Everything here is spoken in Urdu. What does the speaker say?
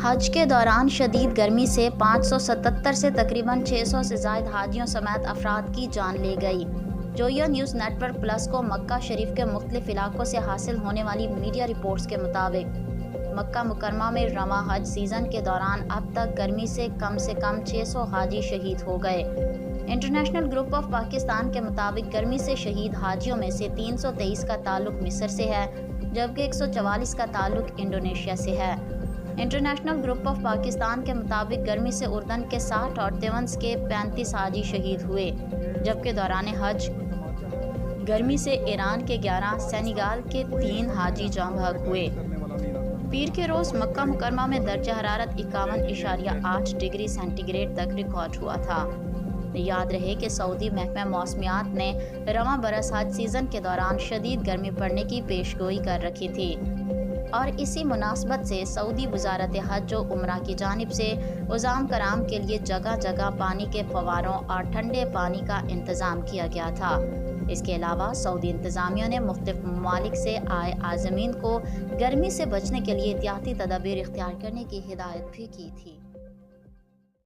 حج کے دوران شدید گرمی سے 577 سے تقریباً 600 سے زائد حاجیوں سمیت افراد کی جان لے گئی۔ جویا نیوز نیٹ ورک پلس کو مکہ شریف کے مختلف علاقوں سے حاصل ہونے والی میڈیا رپورٹس کے مطابق مکہ مکرمہ میں رواں حج سیزن کے دوران اب تک گرمی سے کم 600 حاجی شہید ہو گئے۔ انٹرنیشنل گروپ آف پاکستان کے مطابق گرمی سے شہید حاجیوں میں سے 323 کا تعلق مصر سے ہے، جبکہ 144 کا تعلق انڈونیشیا سے ہے۔ انٹرنیشنل گروپ آف پاکستان کے مطابق گرمی سے اردن کے 60 اور تیونس کے 35 حاجی شہید ہوئے، جبکہ دوران حج گرمی سے ایران کے 11، سینیگال کے 3 حاجی جاں بحق ہوئے۔ پیر کے روز مکہ مکرمہ میں درجہ حرارت 51.8 ڈگری سینٹی گریڈ تک ریکارڈ ہوا تھا۔ یاد رہے کہ سعودی محکمہ موسمیات نے رواں برس حج سیزن کے دوران شدید گرمی پڑنے کی پیشگوئی کر رکھی تھی، اور اسی مناسبت سے سعودی وزارت حج و عمرہ کی جانب سے عزام کرام کے لیے جگہ جگہ پانی کے فواروں اور ٹھنڈے پانی کا انتظام کیا گیا تھا۔ اس کے علاوہ سعودی انتظامیہ نے مختلف ممالک سے آئے عازمین کو گرمی سے بچنے کے لیے احتیاطی تدابیر اختیار کرنے کی ہدایت بھی کی تھی۔